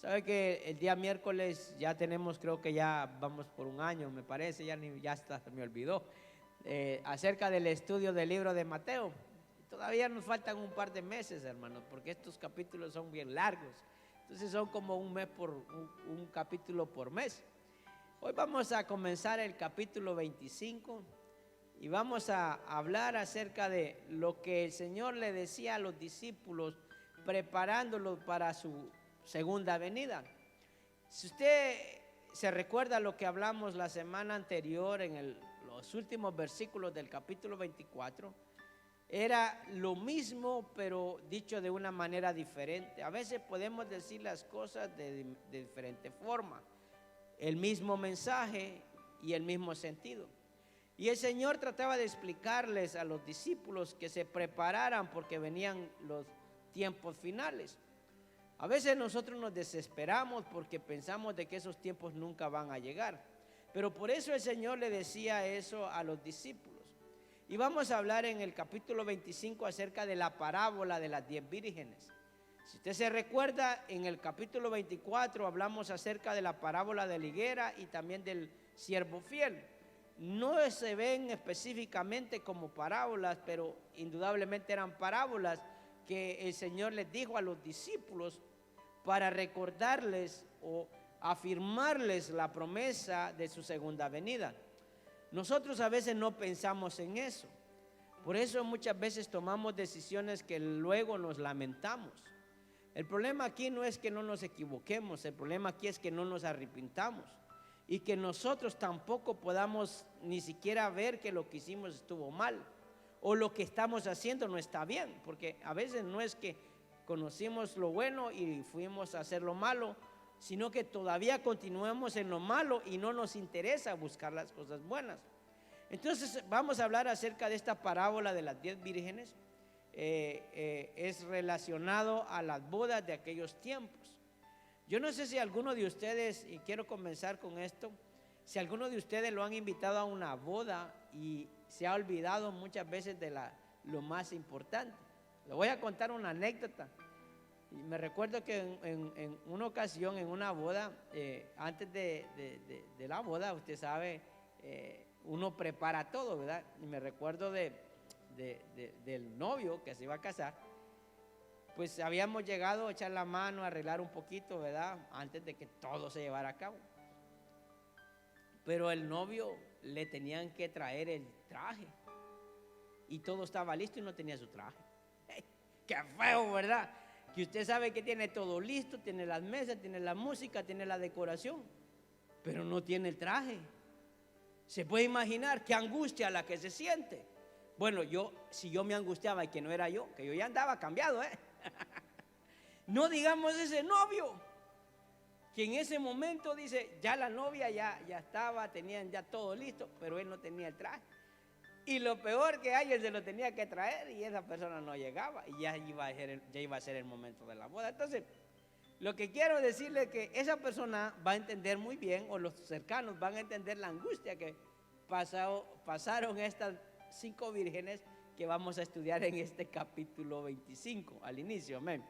Sabe que el día miércoles ya tenemos, creo que ya vamos por un año, me parece, ya hasta se me olvidó, acerca del estudio del libro de Mateo. Todavía nos faltan un par de meses, hermanos, porque estos capítulos son bien largos. Entonces son como un capítulo por mes. Hoy vamos a comenzar el capítulo 25 y vamos a hablar acerca de lo que el Señor le decía a los discípulos preparándolos para su segunda venida. Si usted se recuerda lo que hablamos la semana anterior en los últimos versículos del capítulo 24, era lo mismo pero dicho de una manera diferente. A veces podemos decir las cosas de diferente forma, el mismo mensaje y el mismo sentido. Y el Señor trataba de explicarles a los discípulos que se prepararan porque venían los tiempos finales. A veces nosotros nos desesperamos porque pensamos de que esos tiempos nunca van a llegar. Pero por eso el Señor le decía eso a los discípulos. Y vamos a hablar en el capítulo 25 acerca de la parábola de las 10 vírgenes. Si usted se recuerda, en el capítulo 24 hablamos acerca de la parábola de la higuera y también del siervo fiel. No se ven específicamente como parábolas, pero indudablemente eran parábolas que el Señor les dijo a los discípulos para recordarles o afirmarles la promesa de su segunda venida. Nosotros a veces no pensamos en eso. Por eso muchas veces tomamos decisiones que luego nos lamentamos. El problema aquí no es que no nos equivoquemos, el problema aquí es que no nos arrepintamos y que nosotros tampoco podamos ni siquiera ver que lo que hicimos estuvo mal o lo que estamos haciendo no está bien, porque a veces no es que conocimos lo bueno y fuimos a hacer lo malo, sino que todavía continuamos en lo malo y no nos interesa buscar las cosas buenas. Entonces vamos a hablar acerca de esta parábola de las 10 vírgenes. Es relacionado a las bodas de aquellos tiempos. Yo no sé si alguno de ustedes, y quiero comenzar con esto, si alguno de ustedes lo han invitado a una boda y se ha olvidado muchas veces de lo más importante. Le voy a contar una anécdota. Y me recuerdo que en una ocasión, en una boda, antes de la boda, usted sabe, uno prepara todo, ¿verdad? Y me recuerdo del novio que se iba a casar, pues habíamos llegado a echar la mano, a arreglar un poquito, ¿verdad? Antes de que todo se llevara a cabo. Pero el novio le tenían que traer el traje y todo estaba listo y no tenía su traje. ¡Hey! ¡Qué feo!, ¿verdad? Que usted sabe que tiene todo listo, tiene las mesas, tiene la música, tiene la decoración, pero no tiene el traje. Se puede imaginar qué angustia la que se siente. Bueno, si yo me angustiaba y que no era yo, que yo ya andaba cambiado, no digamos ese novio, que en ese momento dice, ya la novia ya estaba, tenían ya todo listo, pero él no tenía el traje. Y lo peor que hay, él se lo tenía que traer y esa persona no llegaba y ya iba a ser el momento de la boda. Entonces, lo que quiero decirle es que esa persona va a entender muy bien, o los cercanos van a entender la angustia que pasaron estas 5 vírgenes que vamos a estudiar en este capítulo 25, al inicio, amén.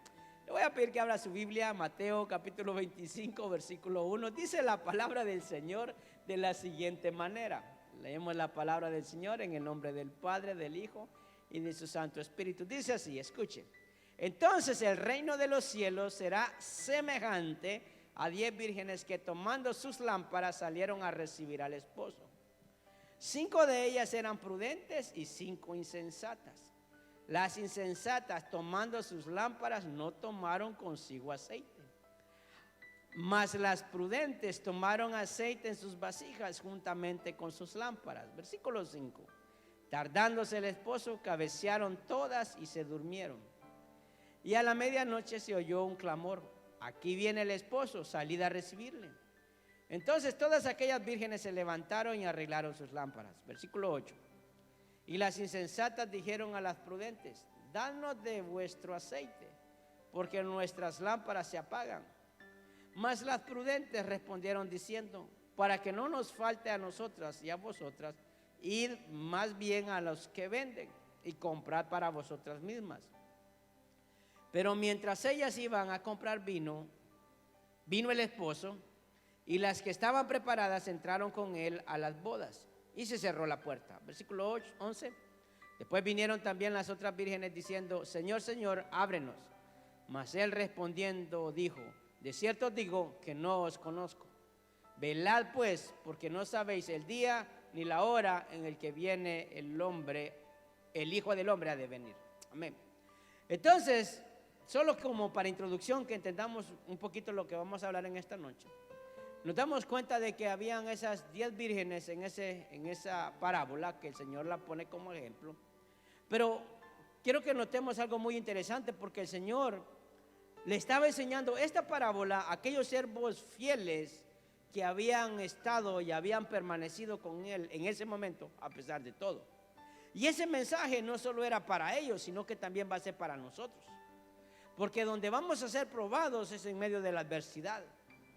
Le voy a pedir que abra su Biblia, Mateo capítulo 25, versículo 1. Dice la palabra del Señor de la siguiente manera. Leemos la palabra del Señor en el nombre del Padre, del Hijo y de su Santo Espíritu. Dice así, escuchen. Entonces el reino de los cielos será semejante a 10 vírgenes que tomando sus lámparas salieron a recibir al esposo. 5 de ellas eran prudentes y 5 insensatas. Las insensatas, tomando sus lámparas, no tomaron consigo aceite, mas las prudentes tomaron aceite en sus vasijas juntamente con sus lámparas. Versículo 5. Tardándose el esposo, cabecearon todas y se durmieron. Y a la medianoche se oyó un clamor: aquí viene el esposo, salid a recibirle. Entonces todas aquellas vírgenes se levantaron y arreglaron sus lámparas. Versículo 8. Y las insensatas dijeron a las prudentes: danos de vuestro aceite, porque nuestras lámparas se apagan. Mas las prudentes respondieron diciendo: para que no nos falte a nosotras y a vosotras, id más bien a los que venden y comprad para vosotras mismas. Pero mientras ellas iban a comprar vino, vino el esposo y las que estaban preparadas entraron con él a las bodas y se cerró la puerta. Versículo 11. Después vinieron también las otras vírgenes diciendo: Señor, Señor, ábrenos. Mas él respondiendo dijo: de cierto os digo que no os conozco. Velad pues, porque no sabéis el día ni la hora en el que viene el hombre, el Hijo del Hombre ha de venir. Amén. Entonces, solo como para introducción, que entendamos un poquito lo que vamos a hablar en esta noche, nos damos cuenta de que habían esas 10 vírgenes en esa parábola, que el Señor la pone como ejemplo. Pero quiero que notemos algo muy interesante, porque el Señor le estaba enseñando esta parábola a aquellos siervos fieles que habían estado y habían permanecido con él en ese momento, a pesar de todo. Y ese mensaje no solo era para ellos, sino que también va a ser para nosotros. Porque donde vamos a ser probados es en medio de la adversidad,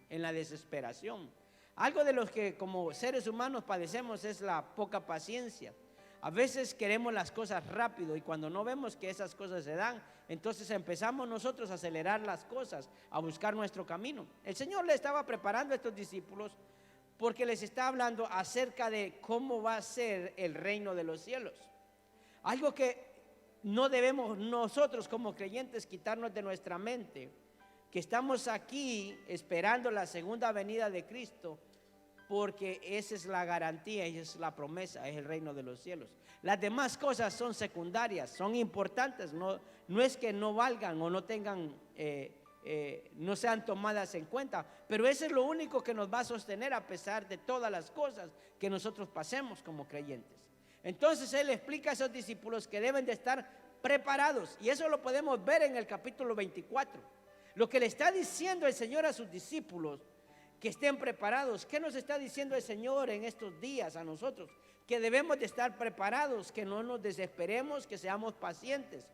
en la desesperación. Algo de los que como seres humanos padecemos es la poca paciencia. A veces queremos las cosas rápido y cuando no vemos que esas cosas se dan, entonces empezamos nosotros a acelerar las cosas, a buscar nuestro camino. El Señor le estaba preparando a estos discípulos porque les está hablando acerca de cómo va a ser el reino de los cielos. Algo que no debemos nosotros como creyentes quitarnos de nuestra mente, que estamos aquí esperando la segunda venida de Cristo, porque esa es la garantía, esa es la promesa, es el reino de los cielos. Las demás cosas son secundarias, son importantes, no es que no valgan o no tengan, no sean tomadas en cuenta, pero eso es lo único que nos va a sostener a pesar de todas las cosas que nosotros pasemos como creyentes. Entonces Él explica a esos discípulos que deben de estar preparados, y eso lo podemos ver en el capítulo 24. Lo que le está diciendo el Señor a sus discípulos, que estén preparados. ¿Qué nos está diciendo el Señor en estos días a nosotros? Que debemos de estar preparados, que no nos desesperemos, que seamos pacientes.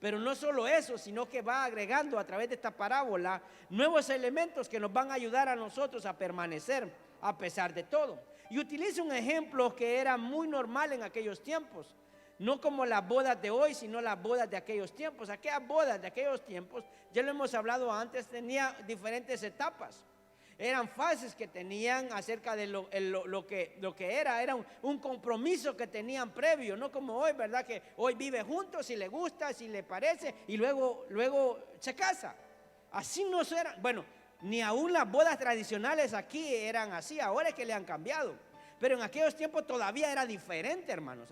Pero no solo eso, sino que va agregando a través de esta parábola nuevos elementos que nos van a ayudar a nosotros a permanecer a pesar de todo. Y utiliza un ejemplo que era muy normal en aquellos tiempos. No como las bodas de hoy, sino las bodas de aquellos tiempos. Aquellas bodas de aquellos tiempos, ya lo hemos hablado antes, tenía diferentes etapas. Eran fases que tenían acerca de lo que era un compromiso que tenían previo, no como hoy, ¿verdad? Que hoy vive juntos, si le gusta, si le parece, y luego se casa. Así no eran, bueno, ni aún las bodas tradicionales aquí eran así, ahora es que le han cambiado. Pero en aquellos tiempos todavía era diferente, hermanos.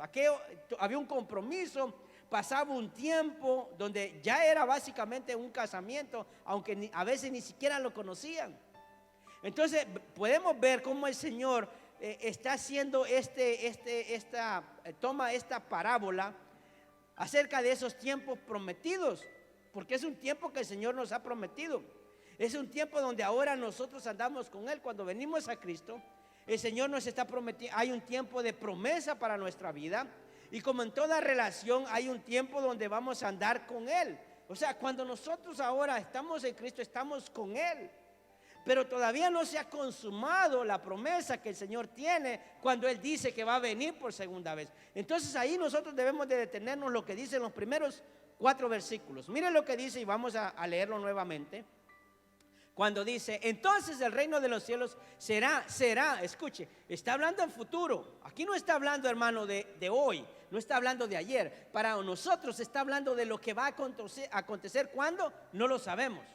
Había un compromiso, pasaba un tiempo donde ya era básicamente un casamiento, aunque a veces ni siquiera lo conocían. Entonces podemos ver cómo el Señor está haciendo toma esta parábola acerca de esos tiempos prometidos, porque es un tiempo que el Señor nos ha prometido. Es un tiempo donde ahora nosotros andamos con Él. Cuando venimos a Cristo, el Señor nos está prometiendo, hay un tiempo de promesa para nuestra vida, y como en toda relación hay un tiempo donde vamos a andar con Él. O sea, cuando nosotros ahora estamos en Cristo, estamos con Él. Pero todavía no se ha consumado la promesa que el Señor tiene cuando Él dice que va a venir por segunda vez. Entonces ahí nosotros debemos de detenernos lo que dice en los primeros 4 versículos. Miren lo que dice y vamos a leerlo nuevamente. Cuando dice, entonces el reino de los cielos será, escuche, está hablando en futuro. Aquí no está hablando, hermano, de hoy, no está hablando de ayer. Para nosotros está hablando de lo que va a acontecer. ¿Cuándo? No lo sabemos.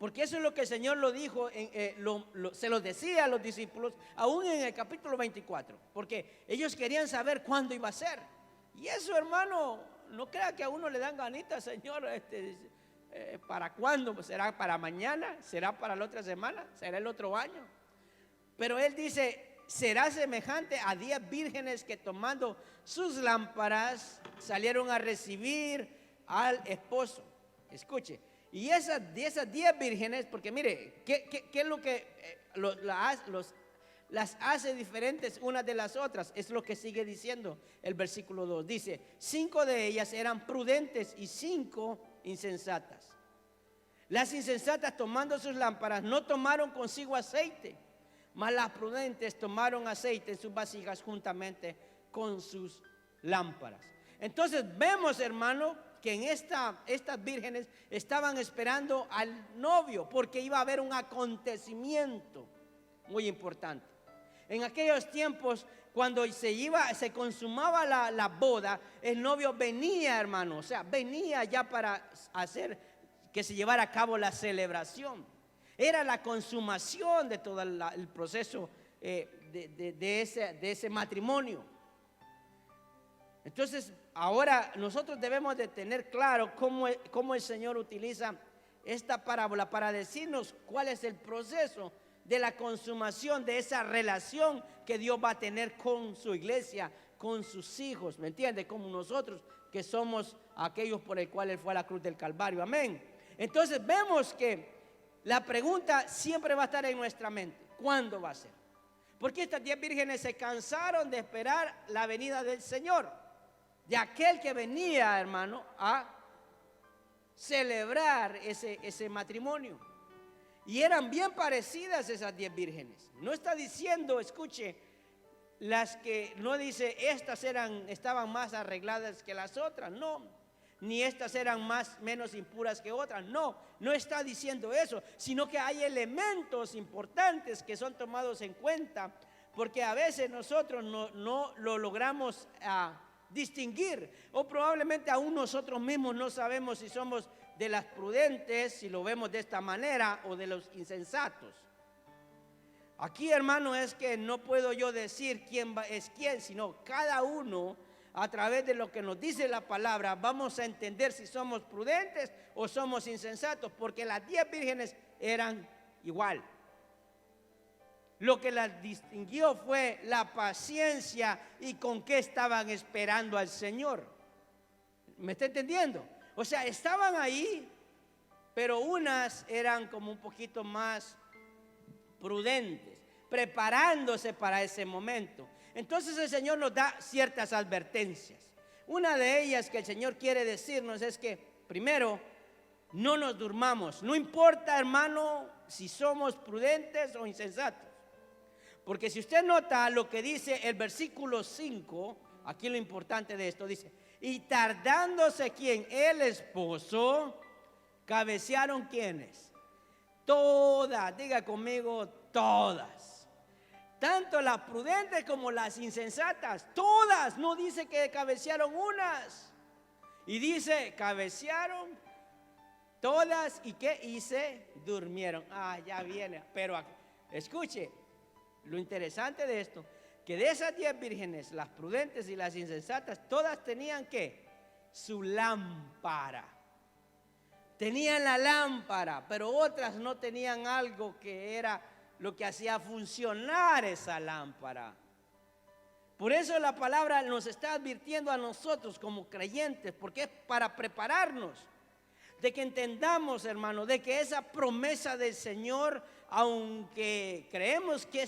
Porque eso es lo que el Señor lo dijo, se lo decía a los discípulos, aún en el capítulo 24, porque ellos querían saber cuándo iba a ser. Y eso, hermano, no crea que a uno le dan ganitas, Señor, ¿para cuándo? ¿Será para mañana? ¿Será para la otra semana? ¿Será el otro año? Pero Él dice, será semejante a 10 vírgenes que tomando sus lámparas salieron a recibir al esposo. Escuche. Y de esas 10 vírgenes, porque mire, ¿qué es lo que las hace diferentes unas de las otras? Es lo que sigue diciendo el versículo 2. Dice, 5 de ellas eran prudentes y 5 insensatas. Las insensatas, tomando sus lámparas, no tomaron consigo aceite, mas las prudentes tomaron aceite en sus vasijas juntamente con sus lámparas. Entonces vemos, hermano, que en estas vírgenes estaban esperando al novio, porque iba a haber un acontecimiento muy importante. En aquellos tiempos, cuando se consumaba la boda, el novio venía, hermano, o sea, venía ya para hacer que se llevara a cabo la celebración. Era la consumación de todo el proceso de ese matrimonio. Entonces, ahora nosotros debemos de tener claro cómo el Señor utiliza esta parábola para decirnos cuál es el proceso de la consumación de esa relación que Dios va a tener con su iglesia, con sus hijos, ¿me entiende? Como nosotros que somos aquellos por el cual Él fue a la cruz del Calvario, amén. Entonces vemos que la pregunta siempre va a estar en nuestra mente: ¿cuándo va a ser? Porque estas 10 vírgenes se cansaron de esperar la venida del Señor, de aquel que venía, hermano, a celebrar ese matrimonio. Y eran bien parecidas esas 10 vírgenes. No está diciendo, escuche, las que no dice estas estaban más arregladas que las otras, no. Ni estas eran menos impuras que otras, no está diciendo eso, sino que hay elementos importantes que son tomados en cuenta, porque a veces nosotros no lo logramos distinguir, o probablemente aún nosotros mismos no sabemos si somos de las prudentes, si lo vemos de esta manera, o de los insensatos. Aquí, hermano, es que no puedo yo decir quién es quién, sino cada uno, a través de lo que nos dice la palabra, vamos a entender si somos prudentes o somos insensatos, porque las 10 vírgenes eran igual. Lo que las distinguió fue la paciencia y con qué estaban esperando al Señor. ¿Me está entendiendo? O sea, estaban ahí, pero unas eran como un poquito más prudentes, preparándose para ese momento. Entonces el Señor nos da ciertas advertencias. Una de ellas que el Señor quiere decirnos es que, primero, no nos durmamos. No importa, hermano, si somos prudentes o insensatos. Porque si usted nota lo que dice el versículo 5, aquí lo importante de esto dice: y tardándose, ¿quién? El esposo, cabecearon, ¿quiénes? Todas, diga conmigo, todas. Tanto las prudentes como las insensatas, todas. No dice que cabecearon unas, y dice cabecearon todas. ¿Y qué? Y se durmieron. Ya viene. Pero escuche, lo interesante de esto, que de esas 10 vírgenes, las prudentes y las insensatas, todas tenían ¿qué? Su lámpara. Tenían la lámpara, pero otras no tenían algo que era lo que hacía funcionar esa lámpara. Por eso la palabra nos está advirtiendo a nosotros como creyentes, porque es para prepararnos, de que entendamos, hermano, de que esa promesa del Señor, aunque creemos que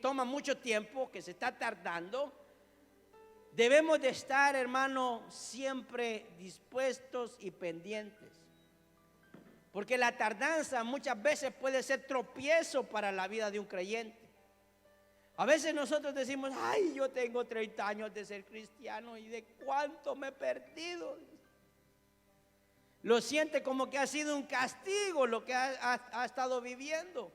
toma mucho tiempo, que se está tardando, debemos de estar, hermano, siempre dispuestos y pendientes. Porque la tardanza muchas veces puede ser tropiezo para la vida de un creyente. A veces nosotros decimos: ay, yo tengo 30 años de ser cristiano y de cuánto me he perdido. Lo siente como que ha sido un castigo lo que ha estado viviendo.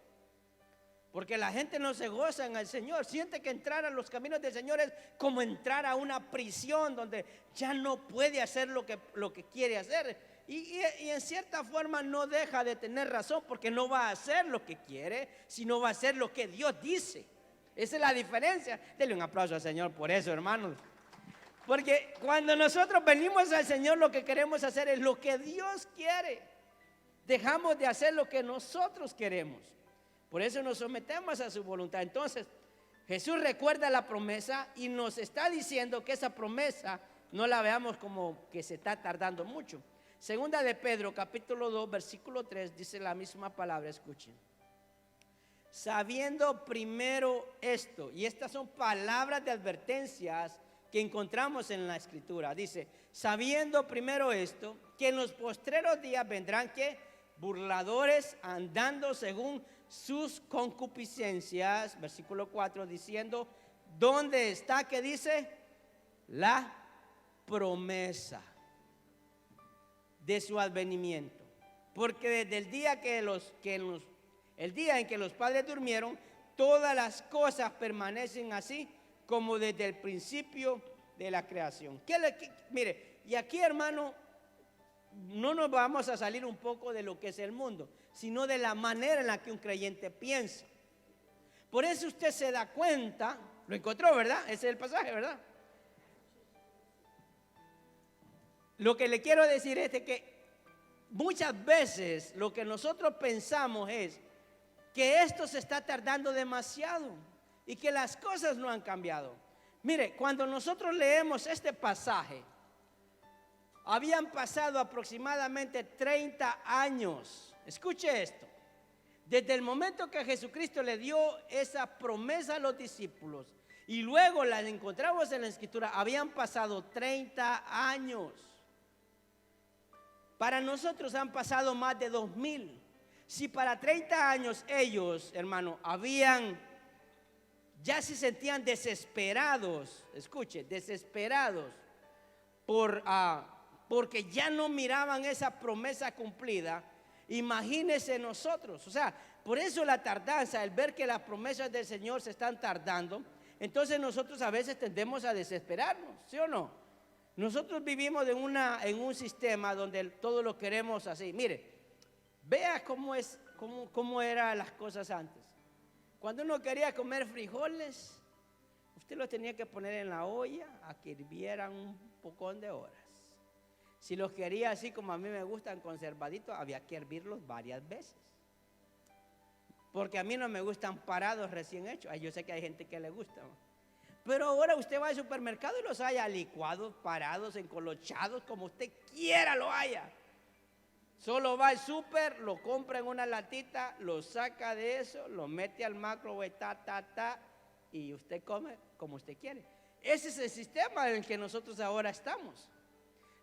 Porque la gente no se goza en el Señor. Siente que entrar a los caminos del Señor es como entrar a una prisión donde ya no puede hacer lo que quiere hacer. Y en cierta forma no deja de tener razón, porque no va a hacer lo que quiere, sino va a hacer lo que Dios dice. Esa es la diferencia. Denle un aplauso al Señor por eso, hermanos. Porque cuando nosotros venimos al Señor, lo que queremos hacer es lo que Dios quiere. Dejamos de hacer lo que nosotros queremos. Por eso nos sometemos a su voluntad. Entonces, Jesús recuerda la promesa y nos está diciendo que esa promesa no la veamos como que se está tardando mucho. Segunda de Pedro, capítulo 2, versículo 3, dice la misma palabra, escuchen. Sabiendo primero esto, y estas son palabras de advertencias que encontramos en la Escritura. Dice: sabiendo primero esto, que en los postreros días vendrán ¿qué? Burladores, andando según sus concupiscencias. Versículo 4, diciendo: ¿dónde está? ¿Qué dice? La promesa de su advenimiento. Porque desde el día el día en que los padres durmieron, todas las cosas permanecen así como desde el principio de la creación. Mire, y aquí, hermano, no nos vamos a salir un poco de lo que es el mundo, sino de la manera en la que un creyente piensa. Por eso usted se da cuenta, lo encontró, ¿verdad? Ese es el pasaje, ¿verdad? Lo que le quiero decir es que muchas veces lo que nosotros pensamos es que esto se está tardando demasiado y que las cosas no han cambiado. Mire, cuando nosotros leemos este pasaje, habían pasado aproximadamente 30 años. Escuche esto. Desde el momento que Jesucristo le dio esa promesa a los discípulos y luego la encontramos en la Escritura, habían pasado 30 años. Para nosotros han pasado más de 2000. Si para 30 años ellos, hermano, ya se sentían desesperados, escuche, desesperados porque ya no miraban esa promesa cumplida, imagínense nosotros. O sea, por eso la tardanza, el ver que las promesas del Señor se están tardando, entonces nosotros a veces tendemos a desesperarnos, ¿sí o no? Nosotros vivimos en un sistema donde todo lo queremos así. Mire, vea cómo eran las cosas antes. Cuando uno quería comer frijoles, usted los tenía que poner en la olla a que hirvieran un pocón de horas. Si los quería así como a mí me gustan conservaditos, había que hervirlos varias veces. Porque a mí no me gustan parados recién hechos. Yo sé que hay gente que le gusta, ¿no? Pero ahora usted va al supermercado y los haya licuados, parados, encolochados, como usted quiera lo haya. Solo va al súper, lo compra en una latita, lo saca de eso, lo mete al microwave, y usted come como usted quiere. Ese es el sistema en el que nosotros ahora estamos.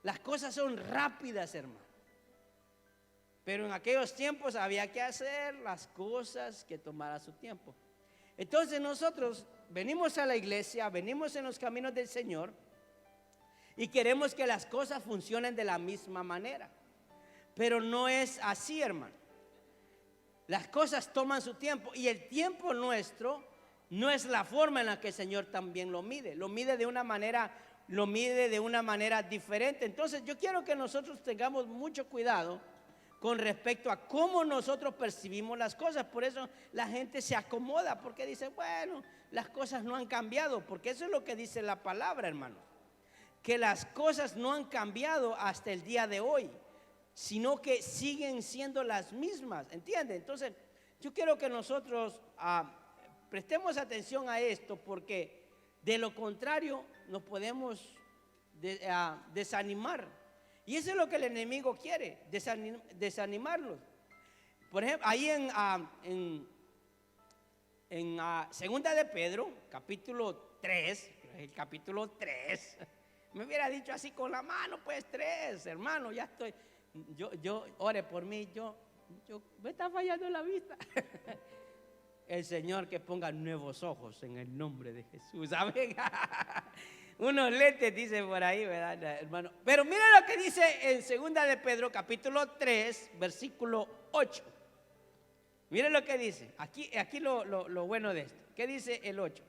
Las cosas son rápidas, hermano. Pero en aquellos tiempos había que hacer las cosas que tomara su tiempo. Entonces nosotros venimos a la iglesia, venimos en los caminos del Señor y queremos que las cosas funcionen de la misma manera. Pero no es así, hermano. Las cosas toman su tiempo y el tiempo nuestro no es la forma en la que el Señor también lo mide. Lo mide de una manera diferente. Entonces yo quiero que nosotros tengamos mucho cuidado con respecto a cómo nosotros percibimos las cosas. Por eso la gente se acomoda, porque dice, bueno, las cosas no han cambiado, porque eso es lo que dice la palabra, hermano, que las cosas no han cambiado hasta el día de hoy, sino que siguen siendo las mismas, ¿entiende? Entonces yo quiero que nosotros prestemos atención a esto, porque de lo contrario nos podemos desanimar. Y eso es lo que el enemigo quiere, desanimarlos. Por ejemplo, ahí en Segunda de Pedro, capítulo 3, me hubiera dicho así con la mano, pues 3, hermano, ya estoy, yo ore por mí, yo me está fallando la vista. El Señor que ponga nuevos ojos en el nombre de Jesús, amén. Unos lentes dice por ahí, ¿verdad, hermano? Pero mira lo que dice en Segunda de Pedro, capítulo 3, versículo 8. Mira lo que dice. Aquí lo bueno de esto. ¿Qué dice el 8?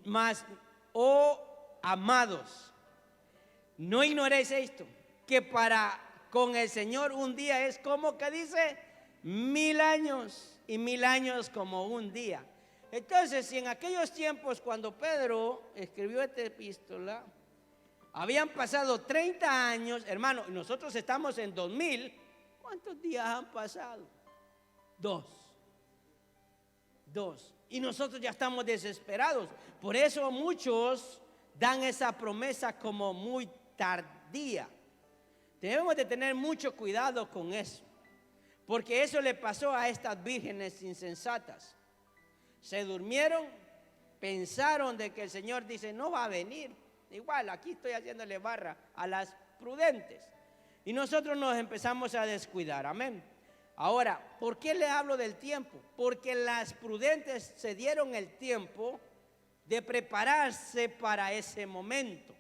Mas, oh amados, no ignoréis esto, que para con el Señor un día es como que dice 1000 años, y 1000 años como un día. Entonces, si en aquellos tiempos cuando Pedro escribió esta epístola, habían pasado 30 años, hermano, y nosotros estamos en 2000, ¿cuántos días han pasado? 2. Y nosotros ya estamos desesperados. Por eso muchos dan esa promesa como muy tardía. Debemos de tener mucho cuidado con eso, porque eso le pasó a estas vírgenes insensatas. Se durmieron, pensaron de que el Señor dice, no va a venir. Igual, aquí estoy haciéndole barra a las prudentes. Y nosotros nos empezamos a descuidar, amén. Ahora, ¿por qué le hablo del tiempo? Porque las prudentes se dieron el tiempo de prepararse para ese momento.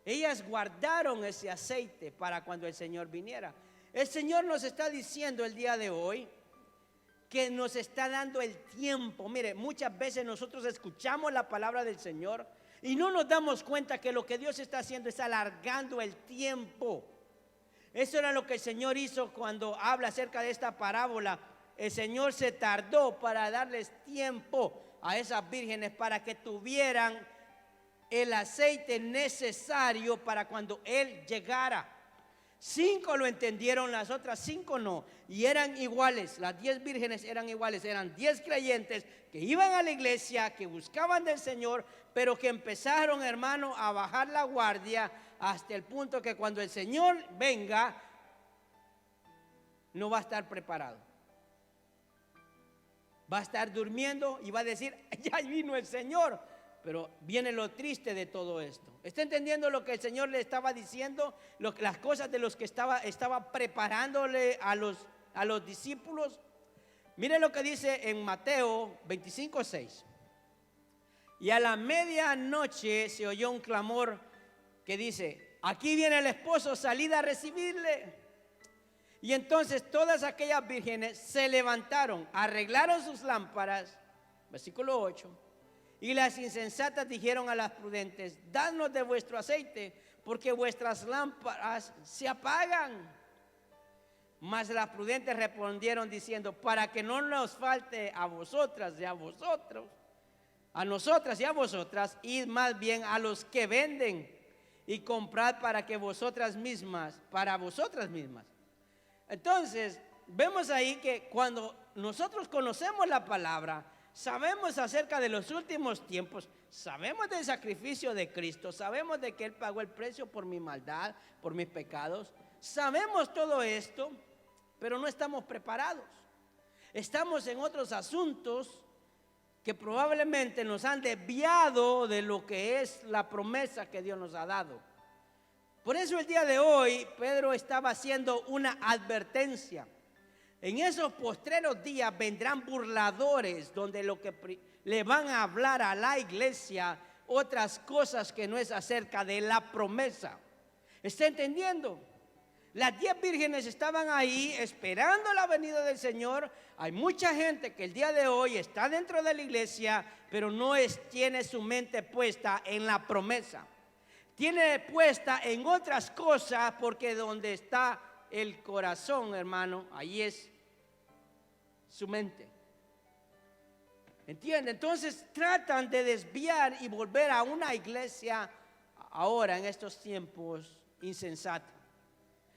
Ellas guardaron ese aceite para cuando el Señor viniera. El Señor nos está diciendo el día de hoy que nos está dando el tiempo. Mire, muchas veces nosotros escuchamos la palabra del Señor y no nos damos cuenta que lo que Dios está haciendo es alargando el tiempo. Eso era lo que el Señor hizo cuando habla acerca de esta parábola. El Señor se tardó para darles tiempo a esas vírgenes para que tuvieran el aceite necesario para cuando Él llegara. 5 lo entendieron, las otras 5 no. Y eran iguales, las 10 vírgenes eran iguales. Eran 10 creyentes que iban a la iglesia, que buscaban del Señor, pero que empezaron, hermano, a bajar la guardia hasta el punto que cuando el Señor venga, no va a estar preparado. Va a estar durmiendo y va a decir, ya vino el Señor. Pero viene lo triste de todo esto. ¿Está entendiendo lo que el Señor le estaba diciendo? Las cosas de los que estaba preparándole a los discípulos. Mire lo que dice en Mateo 25:6. Y a la medianoche se oyó un clamor que dice, aquí viene el esposo, salid a recibirle. Y entonces todas aquellas vírgenes se levantaron, arreglaron sus lámparas, versículo 8. Y las insensatas dijeron a las prudentes, dadnos de vuestro aceite, porque vuestras lámparas se apagan. Mas las prudentes respondieron diciendo, para que no nos falte a vosotras y a vosotros, a nosotras y a vosotras, id más bien a los que venden y comprad para vosotras mismas. Entonces, vemos ahí que cuando nosotros conocemos la palabra, sabemos acerca de los últimos tiempos, sabemos del sacrificio de Cristo, sabemos de que Él pagó el precio por mi maldad, por mis pecados, sabemos todo esto, pero no estamos preparados. Estamos en otros asuntos que probablemente nos han desviado de lo que es la promesa que Dios nos ha dado. Por eso el día de hoy Pedro estaba haciendo una advertencia. En esos postreros días vendrán burladores donde lo que le van a hablar a la iglesia otras cosas que no es acerca de la promesa. ¿Está entendiendo? Las 10 vírgenes estaban ahí esperando la venida del Señor. Hay mucha gente que el día de hoy está dentro de la iglesia, pero no tiene su mente puesta en la promesa. Tiene puesta en otras cosas, porque donde está el corazón, hermano, ahí es su mente. ¿Entiende? Entonces tratan de desviar y volver a una iglesia ahora en estos tiempos insensata,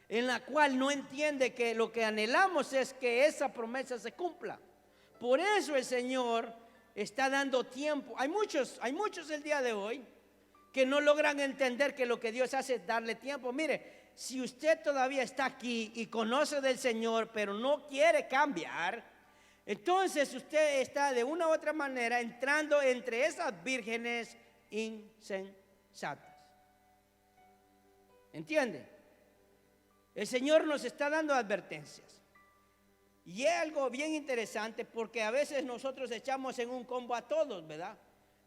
en la cual no entiende que lo que anhelamos es que esa promesa se cumpla. Por eso el Señor está dando tiempo. Hay muchos el día de hoy que no logran entender que lo que Dios hace es darle tiempo. Mire, si usted todavía está aquí y conoce del Señor, pero no quiere cambiar, entonces usted está de una u otra manera entrando entre esas vírgenes insensatas. ¿Entiende? El Señor nos está dando advertencias. Y es algo bien interesante, porque a veces nosotros echamos en un combo a todos, ¿verdad?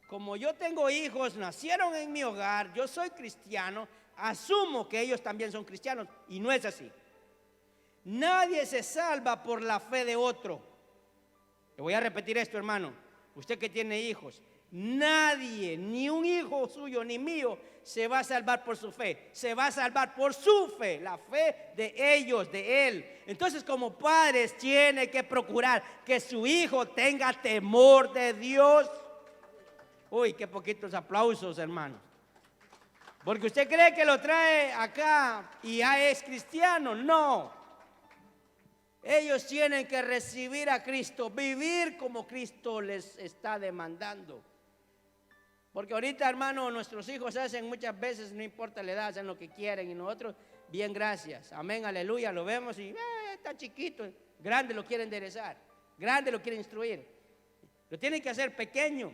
Como yo tengo hijos, nacieron en mi hogar, yo soy cristiano, asumo que ellos también son cristianos, y no es así. Nadie se salva por la fe de otro. Le voy a repetir esto, hermano. Usted que tiene hijos, nadie, ni un hijo suyo ni mío, se va a salvar por su fe. Se va a salvar por su fe, la fe de ellos, de él. Entonces, como padres, tiene que procurar que su hijo tenga temor de Dios. Uy, qué poquitos aplausos, hermano. Porque usted cree que lo trae acá y ya es cristiano. No. Ellos tienen que recibir a Cristo, vivir como Cristo les está demandando. Porque ahorita, hermano, nuestros hijos hacen muchas veces, no importa la edad, hacen lo que quieren. Y nosotros, bien, gracias, amén, aleluya, lo vemos y está chiquito. Grande lo quiere enderezar, grande lo quiere instruir. Lo tienen que hacer pequeño,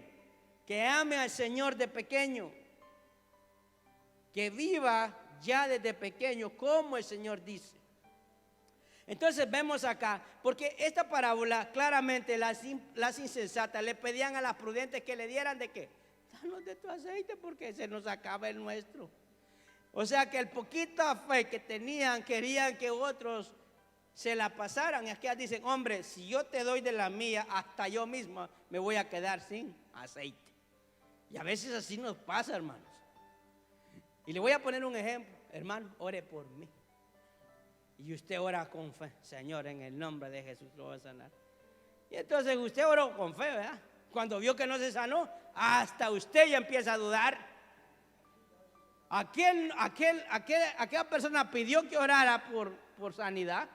que ame al Señor de pequeño, que viva ya desde pequeño como el Señor dice. Entonces vemos acá, porque esta parábola claramente las insensatas le pedían a las prudentes que le dieran de qué. Danos de tu aceite porque se nos acaba el nuestro. O sea que el poquita fe que tenían querían que otros se la pasaran. Y aquí dicen, hombre, si yo te doy de la mía, hasta yo misma me voy a quedar sin aceite. Y a veces así nos pasa, hermanos. Y le voy a poner un ejemplo. Hermano, ore por mí. Y usted ora con fe. Señor, en el nombre de Jesús lo va a sanar. Y entonces usted oró con fe, ¿verdad? Cuando vio que no se sanó, hasta usted ya empieza a dudar. Aquella persona pidió que orara por sanidad,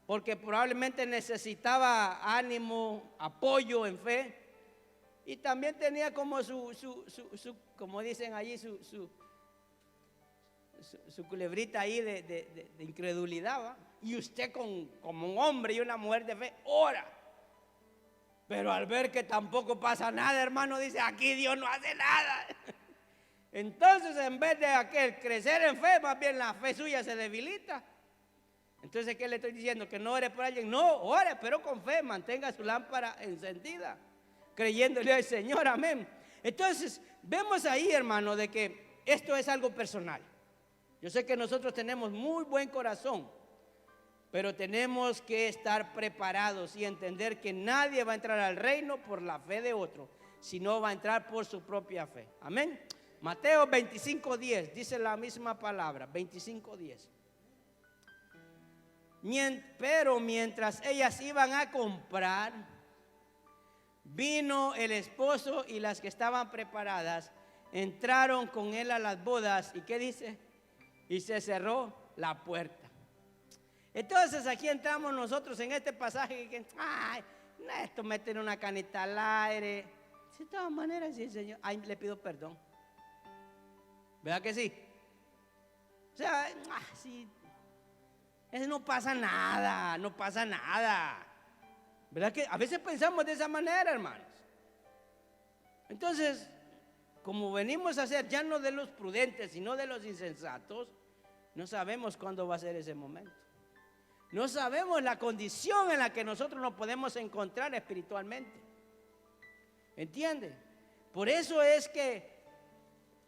porque probablemente necesitaba ánimo, apoyo en fe. Y también tenía como como dicen allí, su culebrita ahí de incredulidad, ¿va? Y usted como un hombre y una mujer de fe ora, pero al ver que tampoco pasa nada, hermano, dice, aquí Dios no hace nada. Entonces en vez de crecer en fe, más bien la fe suya se debilita. Entonces, ¿qué le estoy diciendo? Que no ore por alguien. No, ore, pero con fe, mantenga su lámpara encendida, creyéndole al Señor, amén. Entonces vemos ahí, hermano, de que esto es algo personal. Yo sé que nosotros tenemos muy buen corazón, pero tenemos que estar preparados y entender que nadie va a entrar al reino por la fe de otro, sino va a entrar por su propia fe. Amén. Mateo 25:10 dice la misma palabra, 25:10. Pero mientras ellas iban a comprar, vino el esposo y las que estaban preparadas entraron con él a las bodas. ¿Y qué dice? Y se cerró la puerta. Entonces aquí entramos nosotros en este pasaje que, ay, esto meten una canita al aire. De todas maneras, sí, Señor, ay, le pido perdón. ¿Verdad que sí? O sea, sí, no pasa nada, no pasa nada. ¿Verdad que a veces pensamos de esa manera, hermanos? Entonces, como venimos a ser ya no de los prudentes, sino de los insensatos, no sabemos cuándo va a ser ese momento. No sabemos la condición en la que nosotros nos podemos encontrar espiritualmente. ¿Entiende? Por eso es que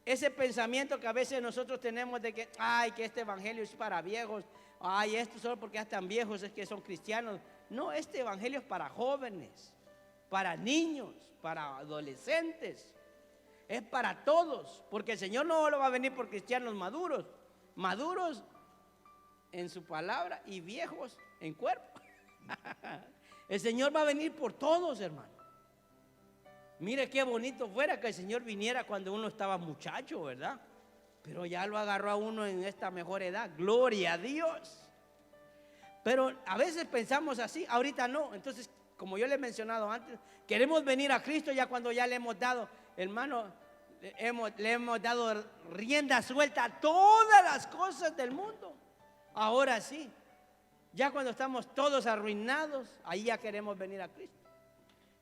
ese pensamiento que a veces nosotros tenemos de que, ay, que este evangelio es para viejos, ay, esto solo porque ya están viejos es que son cristianos. No, este evangelio es para jóvenes, para niños, para adolescentes. Es para todos, porque el Señor no lo va a venir por cristianos maduros en su palabra y viejos en cuerpo. El Señor va a venir por todos, hermano. Mire qué bonito fuera que el Señor viniera cuando uno estaba muchacho, ¿verdad? Pero ya lo agarró a uno en esta mejor edad. Gloria a Dios. Pero a veces pensamos así, ahorita no. Entonces, como yo le he mencionado antes, queremos venir a Cristo ya cuando ya le hemos dado, hermano, le hemos dado rienda suelta a todas las cosas del mundo. Ahora sí, ya cuando estamos todos arruinados, ahí ya queremos venir a Cristo.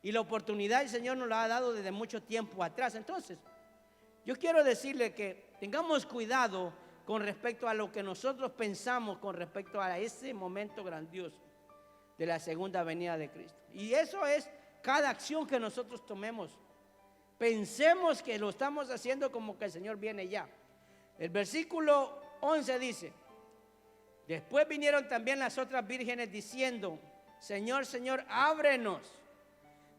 Y la oportunidad el Señor nos la ha dado desde mucho tiempo atrás. Entonces, yo quiero decirle que tengamos cuidado con respecto a lo que nosotros pensamos con respecto a ese momento grandioso de la segunda venida de Cristo. Y eso es cada acción que nosotros tomemos. Pensemos que lo estamos haciendo como que el Señor viene ya. El versículo 11 dice: después vinieron también las otras vírgenes diciendo: Señor, Señor, ábrenos.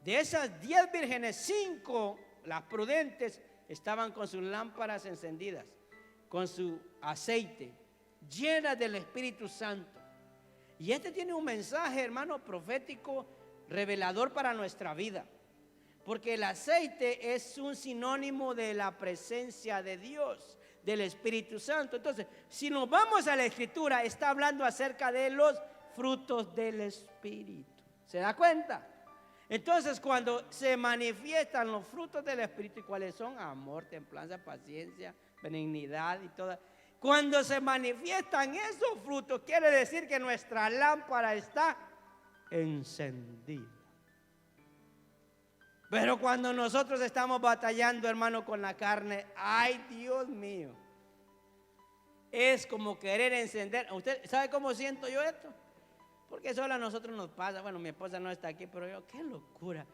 De esas 10 vírgenes, 5, las prudentes, estaban con sus lámparas encendidas, con su aceite, llenas del Espíritu Santo. Y este tiene un mensaje, hermano, profético, revelador para nuestra vida. Porque el aceite es un sinónimo de la presencia de Dios, del Espíritu Santo. Entonces, si nos vamos a la Escritura, está hablando acerca de los frutos del Espíritu. ¿Se da cuenta? Entonces, cuando se manifiestan los frutos del Espíritu, ¿y cuáles son? Amor, templanza, paciencia, benignidad y toda. Cuando se manifiestan esos frutos, quiere decir que nuestra lámpara está encendida. Pero cuando nosotros estamos batallando, hermano, con la carne, ay, Dios mío, es como querer encender. ¿Usted sabe cómo siento yo esto? Porque solo a nosotros nos pasa, bueno, mi esposa no está aquí, pero yo, qué locura.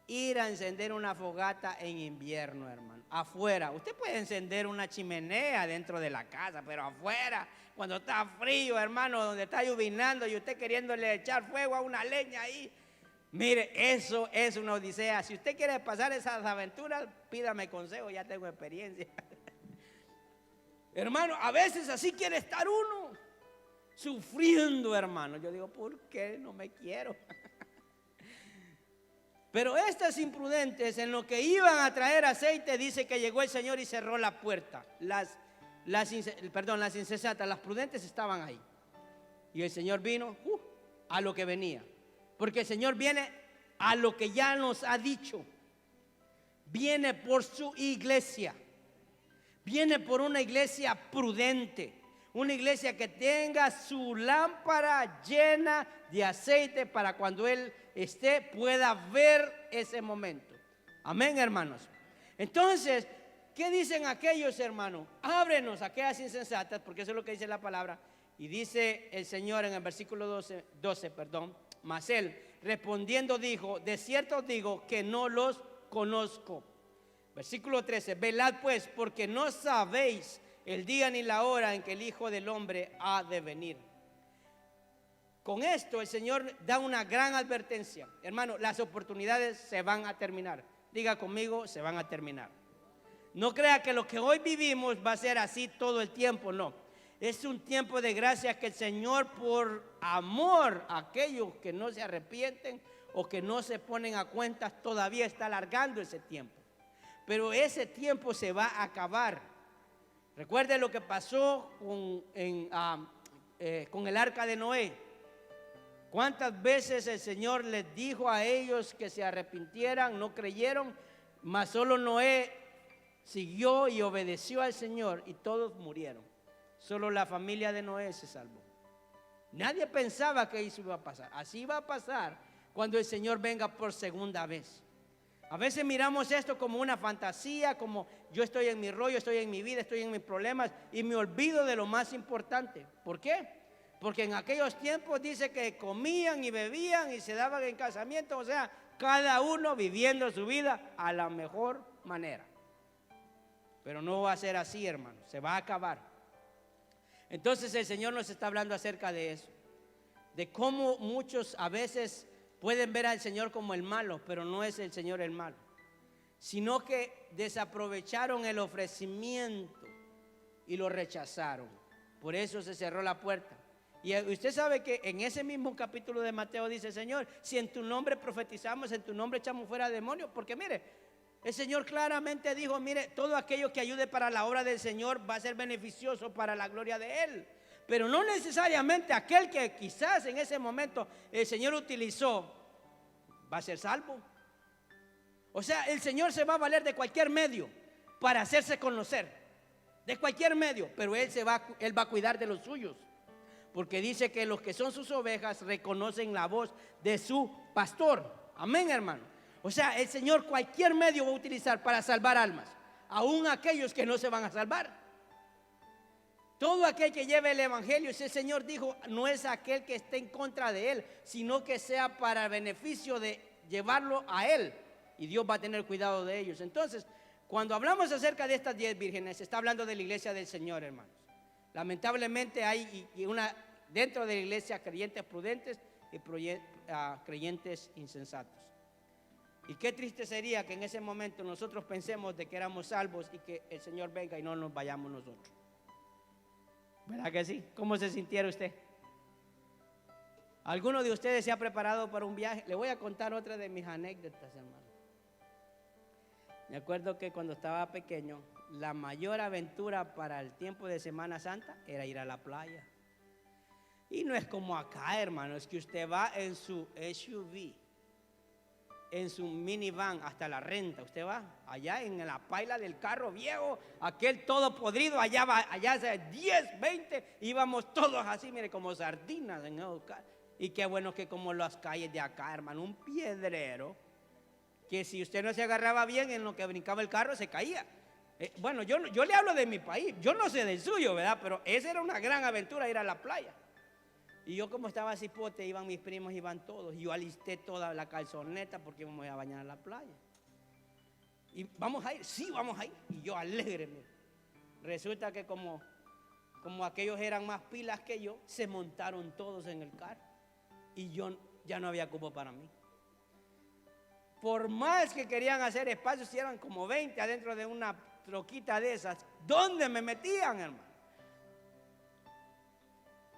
Ir a encender una fogata en invierno, hermano, afuera. Usted puede encender una chimenea dentro de la casa, pero afuera, cuando está frío, hermano, donde está llovinando y usted queriéndole echar fuego a una leña ahí. Mire, eso es una odisea. Si usted quiere pasar esas aventuras, pídame consejo, ya tengo experiencia. Hermano, a veces así quiere estar uno, sufriendo, hermano. Yo digo, ¿por qué no me quiero? Pero estas imprudentes, en lo que iban a traer aceite, dice que llegó el Señor y cerró la puerta. Las insensatas, las prudentes estaban ahí. Y el Señor vino a lo que venía. Porque el Señor viene a lo que ya nos ha dicho. Viene por su iglesia. Viene por una iglesia prudente. Una iglesia que tenga su lámpara llena de aceite para cuando Él esté pueda ver ese momento. Amén, hermanos. Entonces, ¿qué dicen aquellos, hermanos? Ábrenos aquellas insensatas, porque eso es lo que dice la palabra. Y dice el Señor en el versículo 12, mas Él respondiendo dijo, de cierto os digo que no los conozco. Versículo 13, velad pues, porque no sabéis el día ni la hora en que el Hijo del Hombre ha de venir. Con esto el Señor da una gran advertencia. Hermano, las oportunidades se van a terminar. Diga conmigo, se van a terminar. No crea que lo que hoy vivimos va a ser así todo el tiempo, no. Es un tiempo de gracia que el Señor, por amor a aquellos que no se arrepienten o que no se ponen a cuentas, todavía está alargando ese tiempo. Pero ese tiempo se va a acabar. Recuerde lo que pasó con el arca de Noé. ¿Cuántas veces el Señor les dijo a ellos que se arrepintieran? No creyeron, mas solo Noé siguió y obedeció al Señor y todos murieron. Solo la familia de Noé se salvó. Nadie pensaba que eso iba a pasar. Así va a pasar cuando el Señor venga por segunda vez. A veces miramos esto como una fantasía, como yo estoy en mi rollo, estoy en mi vida, estoy en mis problemas y me olvido de lo más importante. ¿Por qué? Porque en aquellos tiempos dice que comían y bebían y se daban en casamiento, o sea, cada uno viviendo su vida a la mejor manera. Pero no va a ser así, hermano, se va a acabar. Entonces el Señor nos está hablando acerca de eso, de cómo muchos a veces pueden ver al Señor como el malo, pero no es el Señor el malo, sino que desaprovecharon el ofrecimiento y lo rechazaron. Por eso se cerró la puerta. Y usted sabe que en ese mismo capítulo de Mateo dice, Señor, si en tu nombre profetizamos, en tu nombre echamos fuera demonios, porque mire, el Señor claramente dijo, mire, todo aquello que ayude para la obra del Señor va a ser beneficioso para la gloria de Él. Pero no necesariamente aquel que quizás en ese momento el Señor utilizó va a ser salvo. O sea, el Señor se va a valer de cualquier medio para hacerse conocer, de cualquier medio, pero Él va a cuidar de los suyos, porque dice que los que son sus ovejas reconocen la voz de su pastor. Amén, hermano. O sea, el Señor cualquier medio va a utilizar para salvar almas, aún aquellos que no se van a salvar. Todo aquel que lleve el evangelio, ese Señor dijo, no es aquel que esté en contra de Él, sino que sea para el beneficio de llevarlo a Él. Y Dios va a tener cuidado de ellos. Entonces, cuando hablamos acerca de estas 10 vírgenes, se está hablando de la iglesia del Señor, hermanos. Lamentablemente hay dentro de la iglesia creyentes prudentes y creyentes insensatos. Y qué triste sería que en ese momento nosotros pensemos de que éramos salvos y que el Señor venga y no nos vayamos nosotros. ¿Verdad que sí? ¿Cómo se sintiera usted? ¿Alguno de ustedes se ha preparado para un viaje? Le voy a contar otra de mis anécdotas, hermano. Me acuerdo que cuando estaba pequeño, la mayor aventura para el tiempo de Semana Santa era ir a la playa. Y no es como acá, hermano, es que usted va en su SUV, en su minivan, hasta la renta. Usted va allá en la paila del carro viejo, aquel todo podrido, allá hace 10, 20, íbamos todos así, mire, como sardinas en el carro. Y qué bueno que como las calles de acá, hermano, un piedrero, que si usted no se agarraba bien en lo que brincaba el carro, se caía. Bueno, yo le hablo de mi país, yo no sé del suyo, ¿verdad? Pero esa era una gran aventura, ir a la playa. Y yo como estaba cipote, iban mis primos, iban todos. Y yo alisté toda la calzoneta porque íbamos a bañar a la playa. Y vamos a ir, sí, vamos a ir. Y yo alegre, mira. Resulta que como aquellos eran más pilas que yo, se montaron todos en el carro. Y yo ya no había cupo para mí. Por más que querían hacer espacios, si eran como 20 adentro de una troquita de esas, ¿dónde me metían, hermano?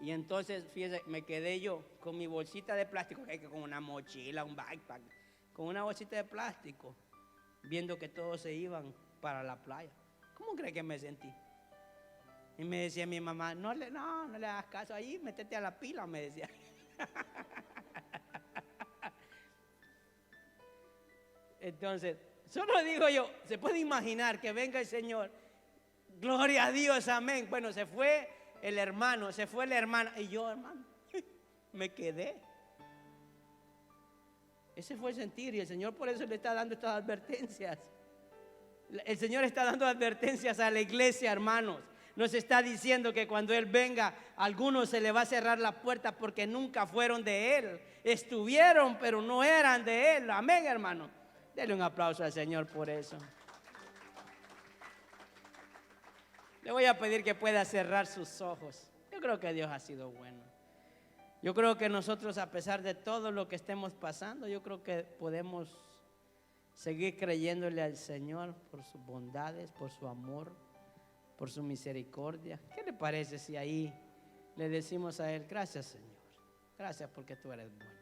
Y entonces, fíjese, me quedé yo con mi bolsita de plástico, con una mochila, un backpack, con una bolsita de plástico, viendo que todos se iban para la playa. ¿Cómo cree que me sentí? Y me decía mi mamá, no le hagas caso ahí, métete a la pila, me decía. Entonces, solo digo yo, se puede imaginar que venga el Señor, gloria a Dios, amén. Bueno, se fue el hermano, se fue la hermana, y yo, hermano, me quedé. Ese fue el sentir, y el Señor por eso le está dando estas advertencias. El Señor está dando advertencias a la iglesia, hermanos. Nos está diciendo que cuando Él venga, a algunos se le va a cerrar la puerta porque nunca fueron de Él. Estuvieron, pero no eran de Él. Amén, hermano. Dele un aplauso al Señor por eso. Le voy a pedir que pueda cerrar sus ojos. Yo creo que Dios ha sido bueno. Yo creo que nosotros, a pesar de todo lo que estemos pasando, yo creo que podemos seguir creyéndole al Señor por sus bondades, por su amor, por su misericordia. ¿Qué le parece si ahí le decimos a Él, gracias, Señor? Gracias porque tú eres bueno.